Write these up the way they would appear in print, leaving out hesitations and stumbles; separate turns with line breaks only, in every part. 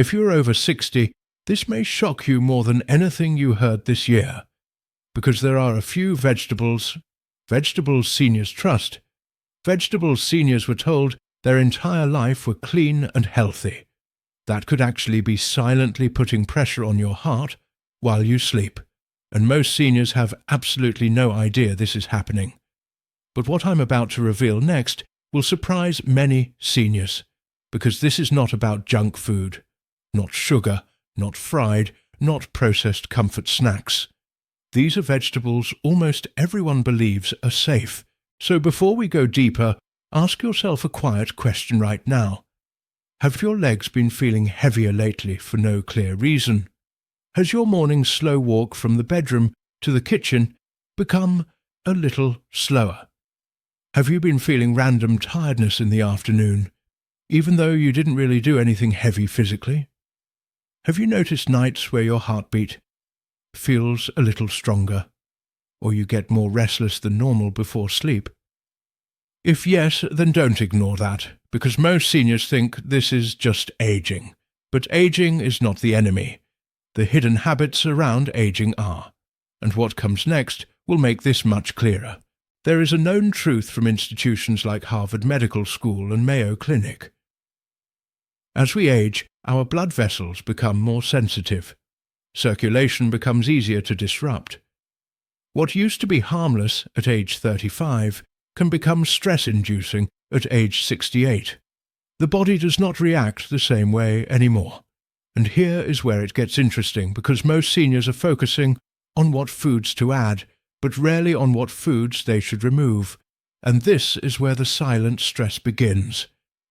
If you're over 60, this may shock you more than anything you heard this year, because there are a few vegetables seniors trust. Vegetables seniors were told their entire life were clean and healthy. That could actually be silently putting pressure on your heart while you sleep, and most seniors have absolutely no idea this is happening. But what I'm about to reveal next will surprise many seniors, because this is not about junk food, not sugar, not fried, not processed comfort snacks. These are vegetables almost everyone believes are safe. So before we go deeper, ask yourself a quiet question right now. Have your legs been feeling heavier lately for no clear reason? Has your morning slow walk from the bedroom to the kitchen become a little slower? Have you been feeling random tiredness in the afternoon, even though you didn't really do anything heavy physically? Have you noticed nights where your heartbeat feels a little stronger, or you get more restless than normal before sleep? If yes, then don't ignore that, because most seniors think this is just aging. But aging is not the enemy. The hidden habits around aging are. And what comes next will make this much clearer. There is a known truth from institutions like Harvard Medical School and Mayo Clinic. As we age, our blood vessels become more sensitive. Circulation becomes easier to disrupt. What used to be harmless at age 35 can become stress-inducing at age 68. The body does not react the same way anymore. And here is where it gets interesting, because most seniors are focusing on what foods to add, but rarely on what foods they should remove. And this is where the silent stress begins,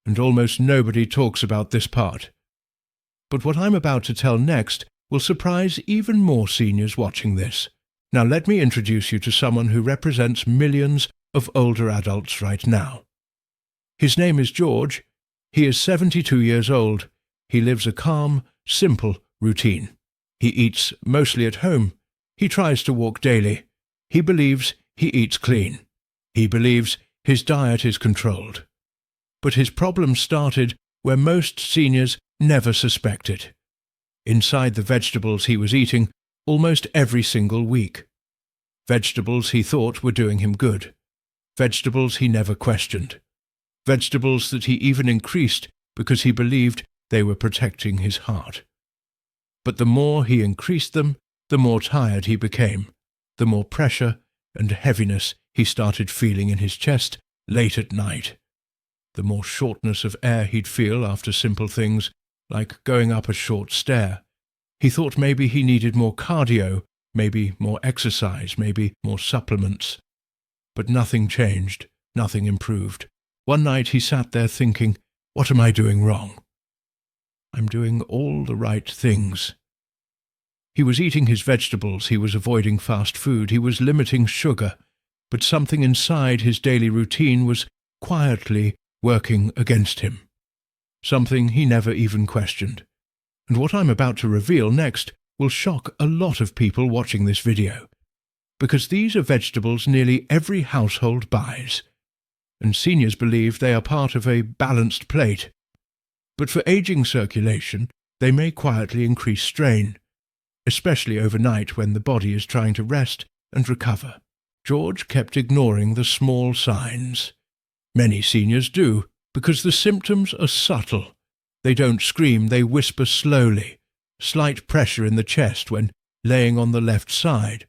and almost nobody talks about this part. But what I'm about to tell next will surprise even more seniors watching this. Now let me introduce you to someone who represents millions of older adults right now. His name is George. He is 72 years old. He lives a calm, simple routine. He eats mostly at home. He tries to walk daily. He believes he eats clean. He believes his diet is controlled. But his problem started where most seniors never suspected. Inside the vegetables he was eating almost every single week. Vegetables he thought were doing him good. Vegetables he never questioned. Vegetables that he even increased because he believed they were protecting his heart. But the more he increased them, the more tired he became, the more pressure and heaviness he started feeling in his chest late at night, the more shortness of air he'd feel after simple things like going up a short stair. He thought maybe he needed more cardio, maybe more exercise, maybe more supplements. But nothing changed, nothing improved. One night he sat there thinking, what am I doing wrong? I'm doing all the right things. He was eating his vegetables, he was avoiding fast food, he was limiting sugar, but something inside his daily routine was quietly working against him. Something he never even questioned. And what I'm about to reveal next will shock a lot of people watching this video, because these are vegetables nearly every household buys, and seniors believe they are part of a balanced plate. But for aging circulation, they may quietly increase strain, especially overnight when the body is trying to rest and recover. George kept ignoring the small signs. Many seniors do, because the symptoms are subtle. They don't scream, they whisper slowly. Slight pressure in the chest when laying on the left side.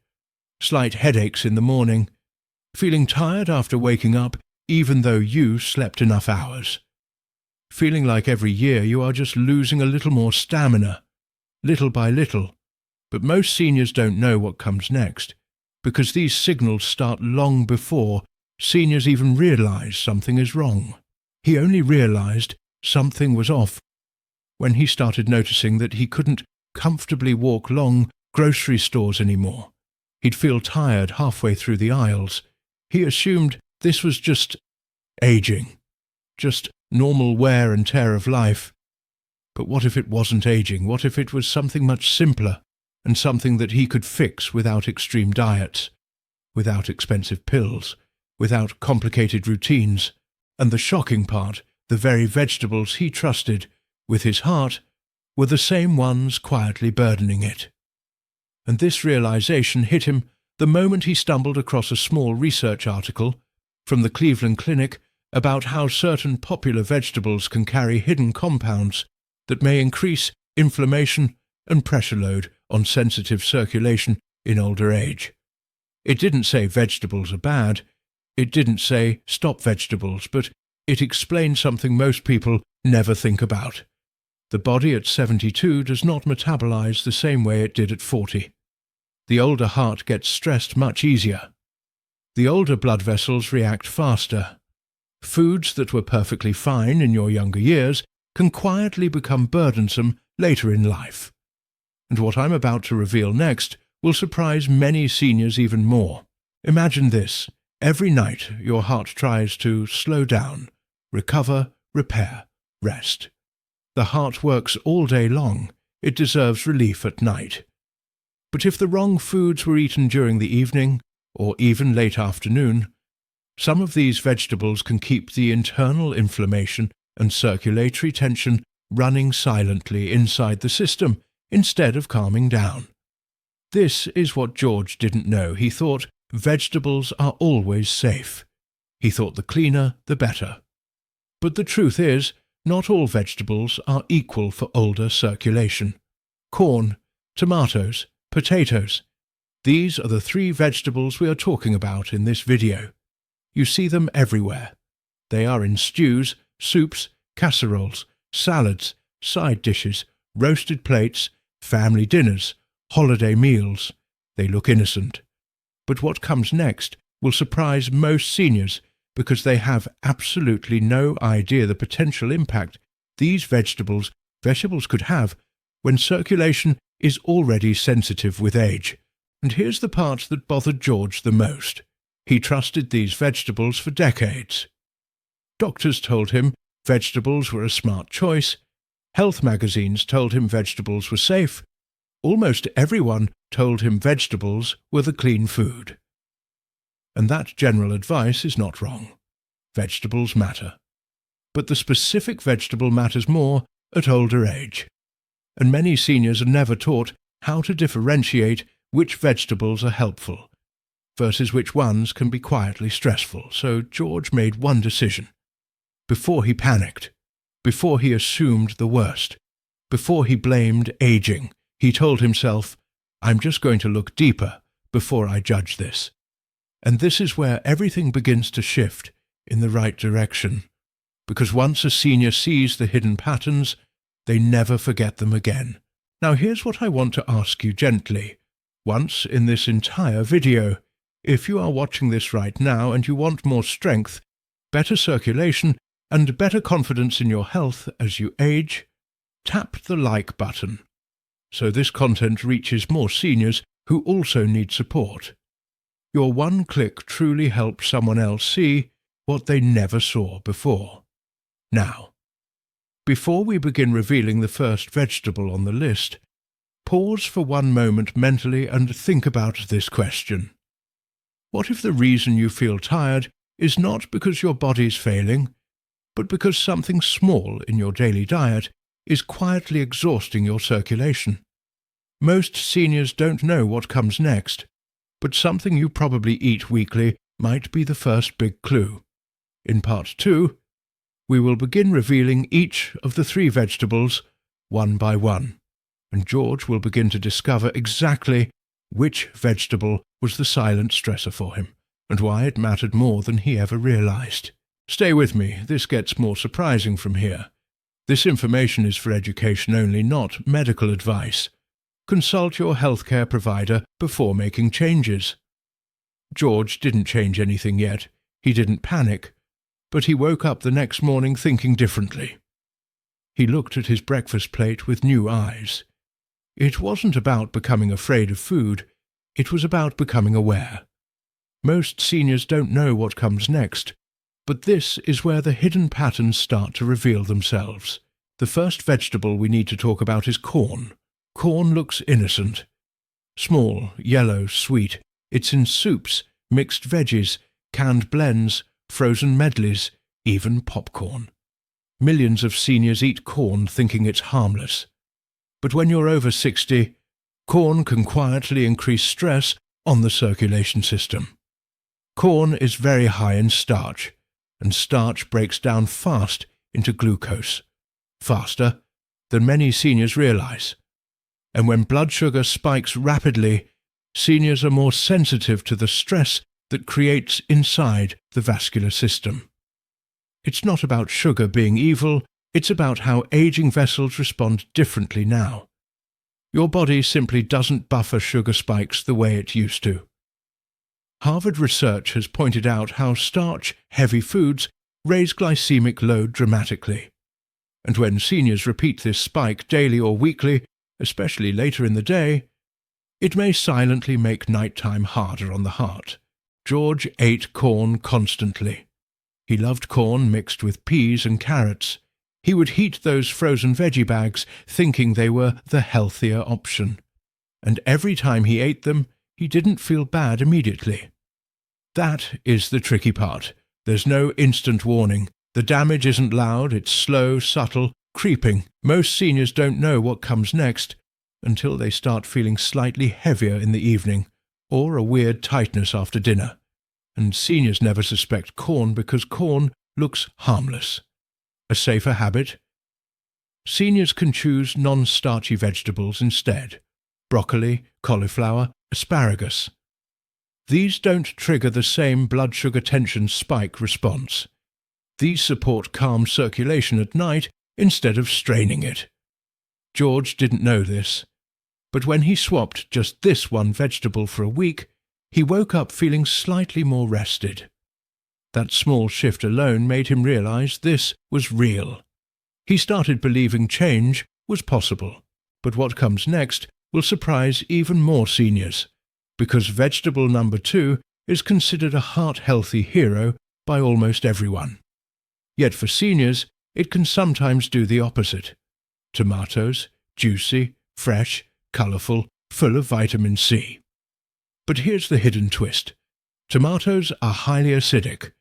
Slight headaches in the morning. Feeling tired after waking up, even though you slept enough hours. Feeling like every year you are just losing a little more stamina, little by little. But most seniors don't know what comes next, because these signals start long before seniors even realize something is wrong. He only realized something was off when he started noticing that he couldn't comfortably walk long grocery stores anymore. He'd feel tired halfway through the aisles. He assumed this was just aging, just normal wear and tear of life. But what if it wasn't aging? What if it was something much simpler, and something that he could fix without extreme diets, without expensive pills, without complicated routines? And the shocking part, the very vegetables he trusted with his heart were the same ones quietly burdening it. And this realization hit him the moment he stumbled across a small research article from the Cleveland Clinic about how certain popular vegetables can carry hidden compounds that may increase inflammation and pressure load on sensitive circulation in older age. It didn't say vegetables are bad, it didn't say stop vegetables, but it explained something most people never think about. The body at 72 does not metabolize the same way it did at 40. The older heart gets stressed much easier. The older blood vessels react faster. Foods that were perfectly fine in your younger years can quietly become burdensome later in life. And what I'm about to reveal next will surprise many seniors even more. Imagine this. Every night your heart tries to slow down, recover, repair, rest. The heart works all day long. It deserves relief at night. But if the wrong foods were eaten during the evening, or even late afternoon, some of these vegetables can keep the internal inflammation and circulatory tension running silently inside the system instead of calming down. This is what George didn't know. He thought vegetables are always safe. He thought the cleaner, the better. But the truth is, not all vegetables are equal for older circulation. Corn, tomatoes, potatoes. These are the 3 vegetables we are talking about in this video. You see them everywhere. They are in stews, soups, casseroles, salads, side dishes, roasted plates, family dinners, holiday meals. They look innocent. But what comes next will surprise most seniors because they have absolutely no idea the potential impact these vegetables could have when circulation is already sensitive with age. And here's the part that bothered George the most. He trusted these vegetables for decades. Doctors told him vegetables were a smart choice. Health magazines told him vegetables were safe. Almost everyone told him vegetables were the clean food. And that general advice is not wrong. Vegetables matter. But the specific vegetable matters more at older age. And many seniors are never taught how to differentiate which vegetables are helpful versus which ones can be quietly stressful. So George made one decision. Before he panicked, before he assumed the worst, before he blamed aging, he told himself, I'm just going to look deeper before I judge this. And this is where everything begins to shift in the right direction, because once a senior sees the hidden patterns, they never forget them again. Now here's what I want to ask you gently, once in this entire video. If you are watching this right now and you want more strength, better circulation, and better confidence in your health as you age, tap the like button, so this content reaches more seniors who also need support. Your one click truly helps someone else see what they never saw before. Now, before we begin revealing the first vegetable on the list, pause for one moment mentally and think about this question. What if the reason you feel tired is not because your body's failing, but because something small in your daily diet is quietly exhausting your circulation? Most seniors don't know what comes next, but something you probably eat weekly might be the first big clue. In part 2, we will begin revealing each of the 3 vegetables one by one, and George will begin to discover exactly which vegetable was the silent stressor for him, and why it mattered more than he ever realized. Stay with me, this gets more surprising from here. This information is for education only, not medical advice. Consult your healthcare provider before making changes. George didn't change anything yet. He didn't panic, but he woke up the next morning thinking differently. He looked at his breakfast plate with new eyes. It wasn't about becoming afraid of food, it was about becoming aware. Most seniors don't know what comes next, but this is where the hidden patterns start to reveal themselves. The first vegetable we need to talk about is corn. Corn looks innocent. Small, yellow, sweet. It's in soups, mixed veggies, canned blends, frozen medleys, even popcorn. Millions of seniors eat corn thinking it's harmless. But when you're over 60, corn can quietly increase stress on the circulation system. Corn is very high in starch, and starch breaks down fast into glucose, faster than many seniors realize. And when blood sugar spikes rapidly, seniors are more sensitive to the stress that creates inside the vascular system. It's not about sugar being evil, it's about how aging vessels respond differently now. Your body simply doesn't buffer sugar spikes the way it used to. Harvard research has pointed out how starch-heavy foods raise glycemic load dramatically. And when seniors repeat this spike daily or weekly, especially later in the day, it may silently make nighttime harder on the heart. George ate corn constantly. He loved corn mixed with peas and carrots. He would heat those frozen veggie bags, thinking they were the healthier option. And every time he ate them, he didn't feel bad immediately. That is the tricky part. There's no instant warning. The damage isn't loud, it's slow, subtle, creeping. Most seniors don't know what comes next until they start feeling slightly heavier in the evening, or a weird tightness after dinner. And seniors never suspect corn because corn looks harmless. A safer habit? Seniors can choose non-starchy vegetables instead. Broccoli, cauliflower, asparagus. These don't trigger the same blood sugar tension spike response. These support calm circulation at night instead of straining it. George didn't know this, but when he swapped just this one vegetable for a week, he woke up feeling slightly more rested. That small shift alone made him realize this was real. He started believing change was possible. But what comes next will surprise even more seniors, because vegetable number 2 is considered a heart-healthy hero by almost everyone. Yet for seniors, it can sometimes do the opposite. Tomatoes, juicy, fresh, colourful, full of vitamin C. But here's the hidden twist. Tomatoes are highly acidic,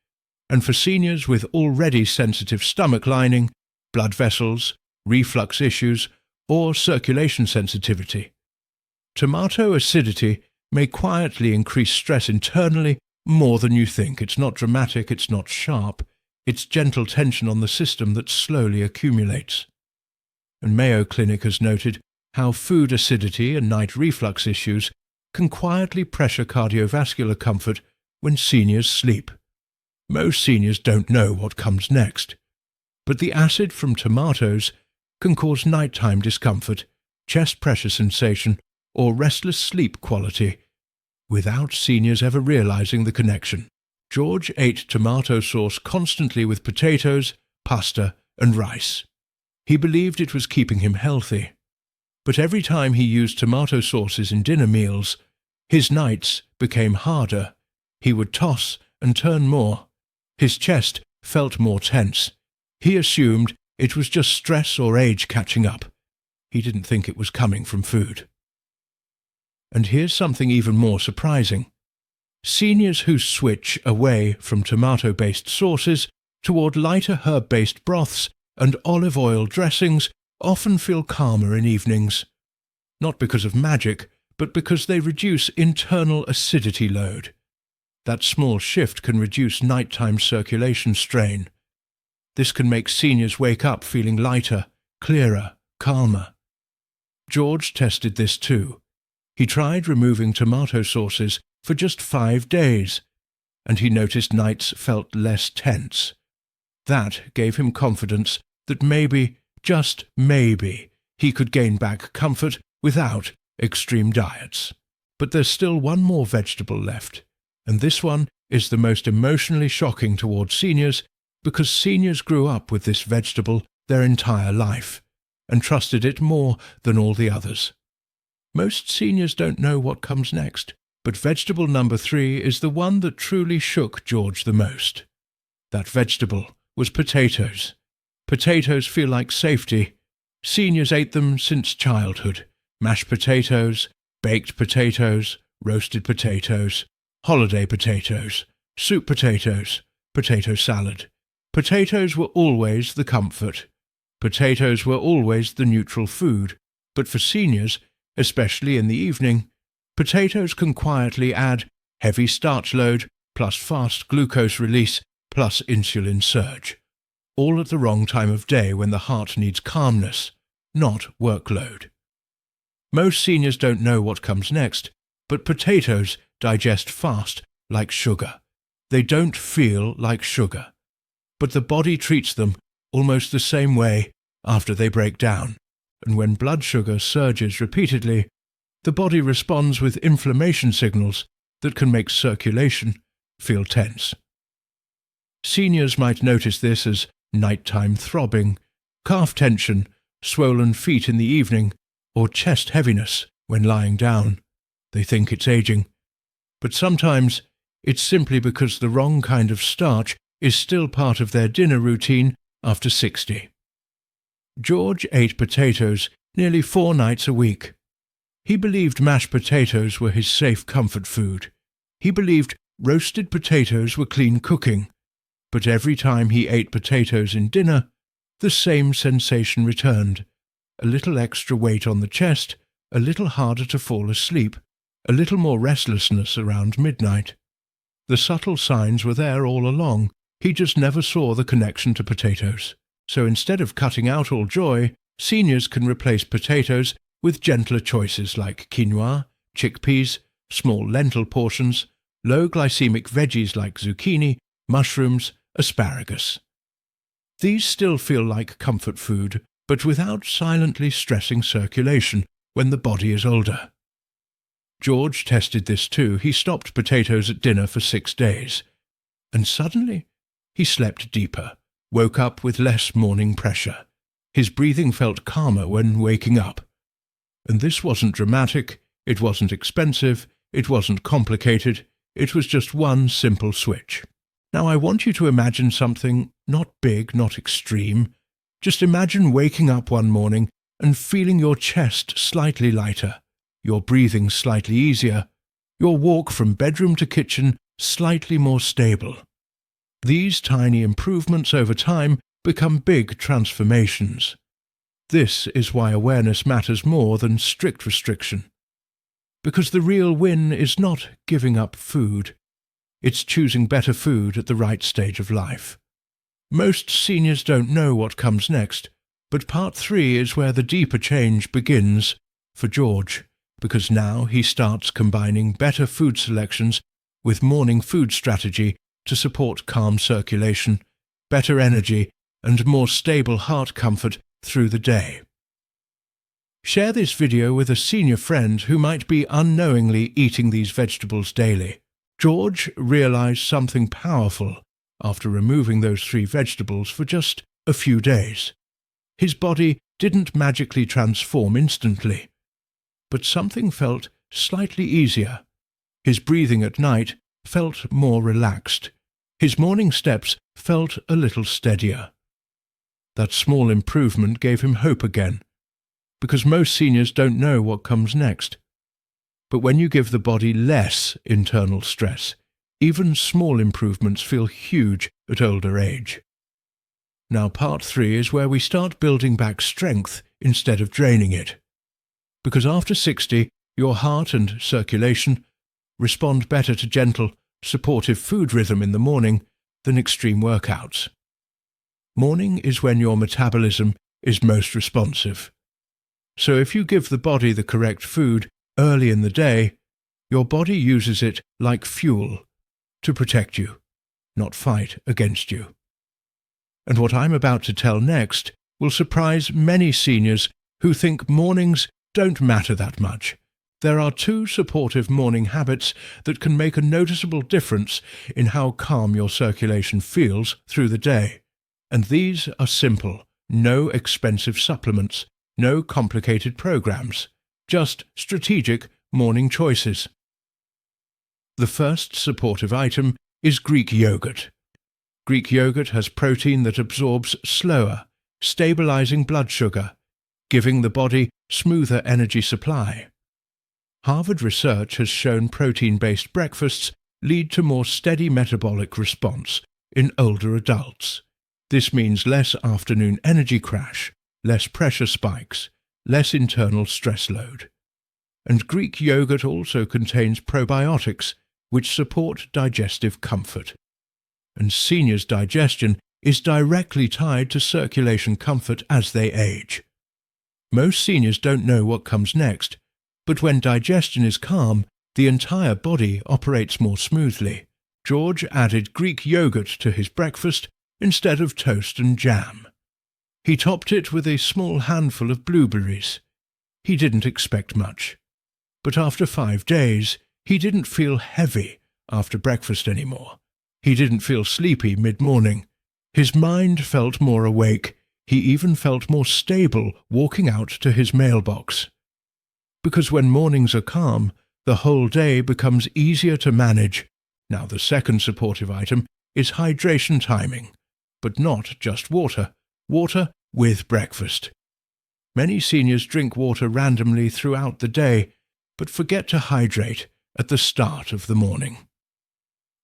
and for seniors with already sensitive stomach lining, blood vessels, reflux issues, or circulation sensitivity, tomato acidity may quietly increase stress internally more than you think. It's not dramatic, it's not sharp, it's gentle tension on the system that slowly accumulates. And Mayo Clinic has noted how food acidity and night reflux issues can quietly pressure cardiovascular comfort when seniors sleep. Most seniors don't know what comes next, but the acid from tomatoes can cause nighttime discomfort, chest pressure sensation, or restless sleep quality, without seniors ever realizing the connection. George ate tomato sauce constantly with potatoes, pasta, and rice. He believed it was keeping him healthy. But every time he used tomato sauces in dinner meals, his nights became harder. He would toss and turn more. His chest felt more tense. He assumed it was just stress or age catching up. He didn't think it was coming from food. And here's something even more surprising. Seniors who switch away from tomato-based sauces toward lighter herb-based broths and olive oil dressings often feel calmer in evenings. Not because of magic, but because they reduce internal acidity load. That small shift can reduce nighttime circulation strain. This can make seniors wake up feeling lighter, clearer, calmer. George tested this too. He tried removing tomato sauces for just 5 days, and he noticed nights felt less tense. That gave him confidence that maybe, just maybe, he could gain back comfort without extreme diets. But there's still one more vegetable left, and this one is the most emotionally shocking towards seniors because seniors grew up with this vegetable their entire life and trusted it more than all the others. Most seniors don't know what comes next, but vegetable number 3 is the one that truly shook George the most. That vegetable was potatoes. Potatoes feel like safety. Seniors ate them since childhood. Mashed potatoes, baked potatoes, roasted potatoes, holiday potatoes, soup potatoes, potato salad. Potatoes were always the comfort. Potatoes were always the neutral food, But for seniors, especially in the evening, potatoes can quietly add heavy starch load plus fast glucose release plus insulin surge, all at the wrong time of day when the heart needs calmness, not workload. Most seniors don't know what comes next, but potatoes digest fast like sugar. They don't feel like sugar, but the body treats them almost the same way after they break down, and when blood sugar surges repeatedly, the body responds with inflammation signals that can make circulation feel tense. Seniors might notice this as nighttime throbbing, calf tension, swollen feet in the evening, or chest heaviness when lying down. They think it's aging, but sometimes it's simply because the wrong kind of starch is still part of their dinner routine after 60. George ate potatoes nearly 4 nights a week. He believed mashed potatoes were his safe comfort food. He believed roasted potatoes were clean cooking. But every time he ate potatoes in dinner, the same sensation returned. A little extra weight on the chest, a little harder to fall asleep, a little more restlessness around midnight. The subtle signs were there all along. He just never saw the connection to potatoes. So instead of cutting out all joy, seniors can replace potatoes with gentler choices like quinoa, chickpeas, small lentil portions, low glycemic veggies like zucchini, mushrooms, asparagus. These still feel like comfort food, but without silently stressing circulation when the body is older. George tested this too. He stopped potatoes at dinner for 6 days, and suddenly he slept deeper, woke up with less morning pressure. His breathing felt calmer when waking up. And this wasn't dramatic, it wasn't expensive, it wasn't complicated, it was just one simple switch. Now I want you to imagine something not big, not extreme. Just imagine waking up one morning and feeling your chest slightly lighter, your breathing slightly easier, your walk from bedroom to kitchen slightly more stable. These tiny improvements over time become big transformations. This is why awareness matters more than strict restriction. Because the real win is not giving up food, it's choosing better food at the right stage of life. Most seniors don't know what comes next, but part 3 is where the deeper change begins for George, because now he starts combining better food selections with morning food strategy to support calm circulation, better energy, and more stable heart comfort through the day. Share this video with a senior friend who might be unknowingly eating these vegetables daily. George realized something powerful after removing those 3 vegetables for just a few days. His body didn't magically transform instantly, but something felt slightly easier. His breathing at night felt more relaxed. His morning steps felt a little steadier. That small improvement gave him hope again, because most seniors don't know what comes next. But when you give the body less internal stress, even small improvements feel huge at older age. Now part 3 is where we start building back strength instead of draining it. Because after 60, your heart and circulation respond better to gentle, supportive food rhythm in the morning than extreme workouts. Morning is when your metabolism is most responsive. So if you give the body the correct food early in the day, your body uses it like fuel to protect you, not fight against you. And what I'm about to tell next will surprise many seniors who think mornings don't matter that much. There are 2 supportive morning habits that can make a noticeable difference in how calm your circulation feels through the day. And these are simple, no expensive supplements, no complicated programs, just strategic morning choices. The first supportive item is Greek yogurt. Greek yogurt has protein that absorbs slower, stabilizing blood sugar, giving the body smoother energy supply. Harvard research has shown protein-based breakfasts lead to more steady metabolic response in older adults. This means less afternoon energy crash, less pressure spikes, less internal stress load. And Greek yogurt also contains probiotics, which support digestive comfort. And seniors' digestion is directly tied to circulation comfort as they age. Most seniors don't know what comes next, but when digestion is calm, the entire body operates more smoothly. George added Greek yogurt to his breakfast instead of toast and jam. He topped it with a small handful of blueberries. He didn't expect much. But after 5 days, he didn't feel heavy after breakfast anymore. He didn't feel sleepy mid-morning. His mind felt more awake. He even felt more stable walking out to his mailbox. Because when mornings are calm, the whole day becomes easier to manage. Now the second supportive item is hydration timing, but not just water. Water with breakfast. Many seniors drink water randomly throughout the day, but forget to hydrate at the start of the morning.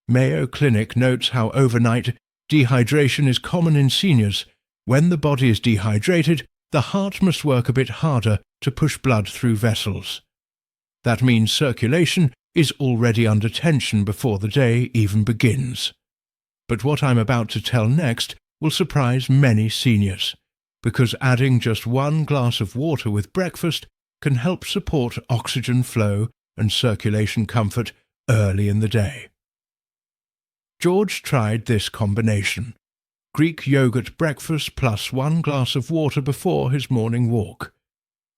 Mayo Clinic notes how overnight dehydration is common in seniors. When the body is dehydrated, the heart must work a bit harder to push blood through vessels. That means circulation is already under tension before the day even begins. But what I'm about to tell next will surprise many seniors, because adding just 1 glass of water with breakfast can help support oxygen flow and circulation comfort early in the day. George tried this combination: Greek yogurt breakfast plus 1 glass of water before his morning walk.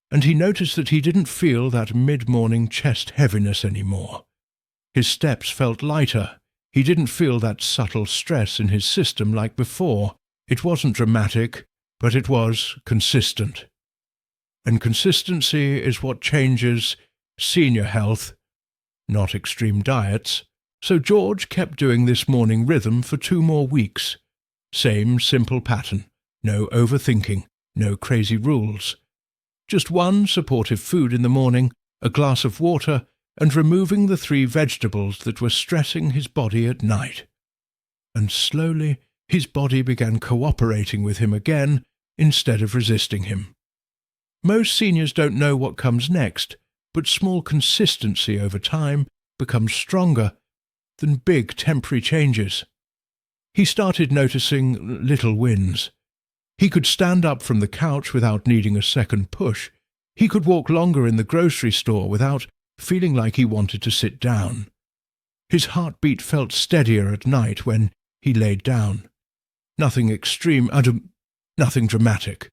And he noticed that he didn't feel that mid-morning chest heaviness anymore. His steps felt lighter. He didn't feel that subtle stress in his system like before. It wasn't dramatic, but it was consistent. And consistency is what changes senior health, not extreme diets. So George kept doing this morning rhythm for 2 more weeks. Same simple pattern. No overthinking, no crazy rules. Just 1 supportive food in the morning, a glass of water, and removing the 3 vegetables that were stressing his body at night. And slowly his body began cooperating with him again instead of resisting him. Most seniors don't know what comes next, but small consistency over time becomes stronger than big temporary changes. He started noticing little wins. He could stand up from the couch without needing a second push. He could walk longer in the grocery store without feeling like he wanted to sit down. His heartbeat felt steadier at night when he laid down. Nothing extreme, nothing dramatic.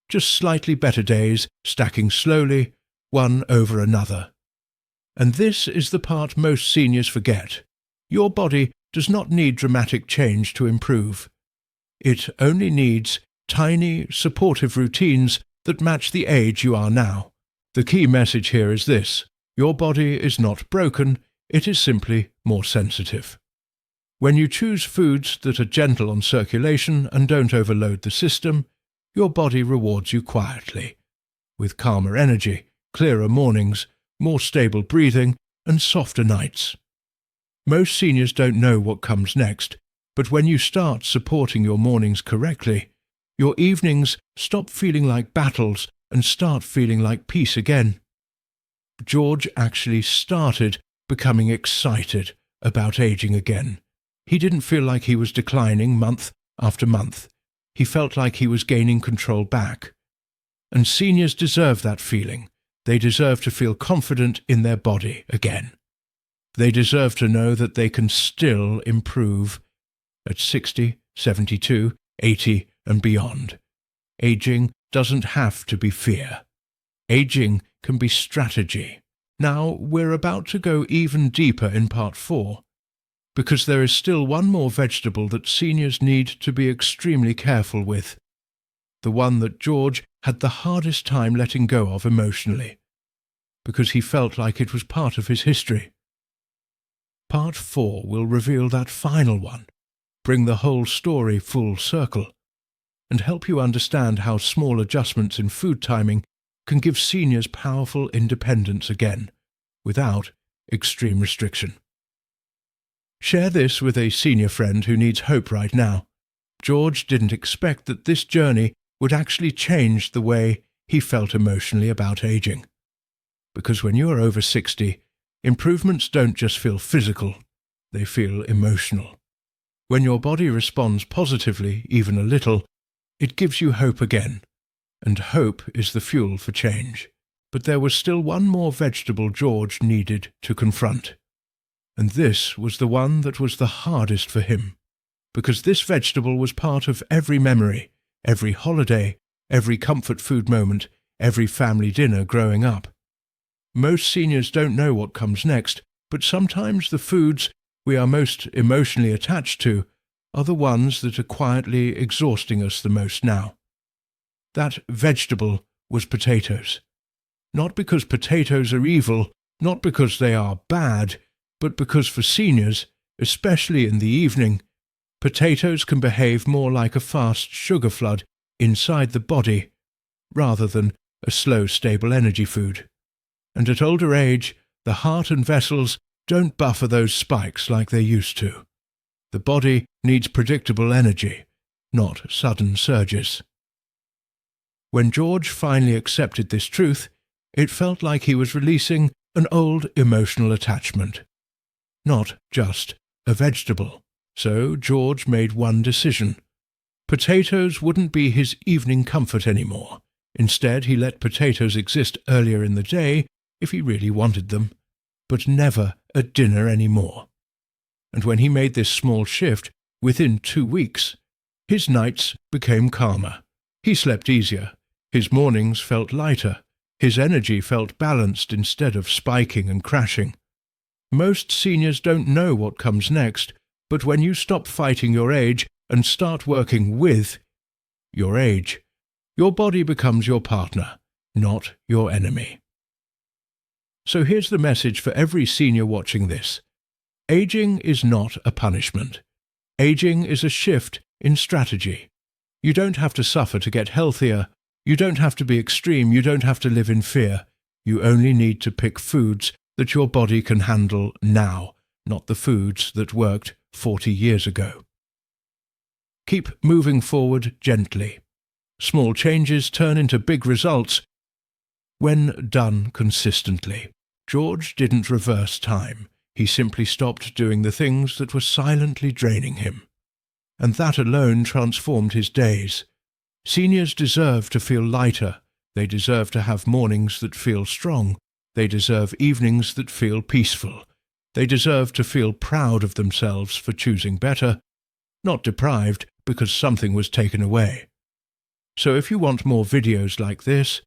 Just slightly better days, stacking slowly, one over another. And this is the part most seniors forget. Your body does not need dramatic change to improve. It only needs tiny, supportive routines that match the age you are now. The key message here is this: your body is not broken, it is simply more sensitive. When you choose foods that are gentle on circulation and don't overload the system, your body rewards you quietly, with calmer energy, clearer mornings, more stable breathing, and softer nights. Most seniors don't know what comes next, but when you start supporting your mornings correctly, your evenings stop feeling like battles and start feeling like peace again. George actually started becoming excited about aging again. He didn't feel like he was declining month after month. He felt like he was gaining control back. And seniors deserve that feeling. They deserve to feel confident in their body again. They deserve to know that they can still improve at 60, 72, 80, and beyond. Aging doesn't have to be fear. Aging can be strategy. Now, we're about to go even deeper in part 4, because there is still one more vegetable that seniors need to be extremely careful with, the one that George had the hardest time letting go of emotionally, because he felt like it was part of his history. Part 4 will reveal that final one, bring the whole story full circle, and help you understand how small adjustments in food timing can give seniors powerful independence again, without extreme restriction. Share this with a senior friend who needs hope right now. George didn't expect that this journey would actually change the way he felt emotionally about aging. Because when you are over 60, improvements don't just feel physical, they feel emotional. When your body responds positively, even a little, it gives you hope again, and hope is the fuel for change. But there was still one more vegetable George needed to confront. And this was the one that was the hardest for him, because this vegetable was part of every memory, every holiday, every comfort food moment, every family dinner growing up. Most seniors don't know what comes next, but sometimes the foods we are most emotionally attached to are the ones that are quietly exhausting us the most now. That vegetable was potatoes. Not because potatoes are evil, not because they are bad, but because for seniors, especially in the evening, potatoes can behave more like a fast sugar flood inside the body rather than a slow, stable energy food. And at older age, the heart and vessels don't buffer those spikes like they used to. The body needs predictable energy, not sudden surges. When George finally accepted this truth, it felt like he was releasing an old emotional attachment, not just a vegetable. So George made one decision. Potatoes wouldn't be his evening comfort anymore. Instead, he let potatoes exist earlier in the day if he really wanted them, but never at dinner anymore. And when he made this small shift, within 2 weeks, his nights became calmer. He slept easier. His mornings felt lighter. His energy felt balanced instead of spiking and crashing. Most seniors don't know what comes next, but when you stop fighting your age and start working with your age, your body becomes your partner, not your enemy. So here's the message for every senior watching this. Aging is not a punishment. Aging is a shift in strategy. You don't have to suffer to get healthier. You don't have to be extreme. You don't have to live in fear. You only need to pick foods that your body can handle now, not the foods that worked 40 years ago. Keep moving forward gently. Small changes turn into big results when done consistently. George didn't reverse time. He simply stopped doing the things that were silently draining him. And that alone transformed his days. Seniors deserve to feel lighter. They deserve to have mornings that feel strong. They deserve evenings that feel peaceful. They deserve to feel proud of themselves for choosing better, not deprived because something was taken away. So if you want more videos like this,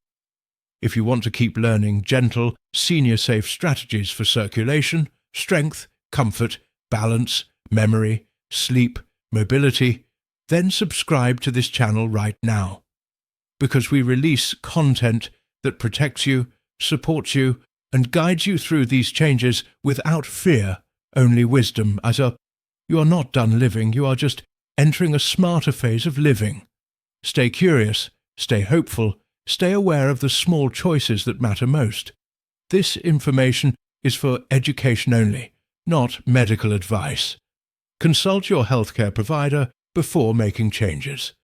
if you want to keep learning gentle, senior-safe strategies for circulation, strength, comfort, balance, memory, sleep, mobility, then subscribe to this channel right now. Because we release content that protects you, supports you, and guides you through these changes without fear, only wisdom. You are not done living, you are just entering a smarter phase of living. Stay curious, stay hopeful, stay aware of the small choices that matter most. This information is for education only, not medical advice. Consult your healthcare provider before making changes.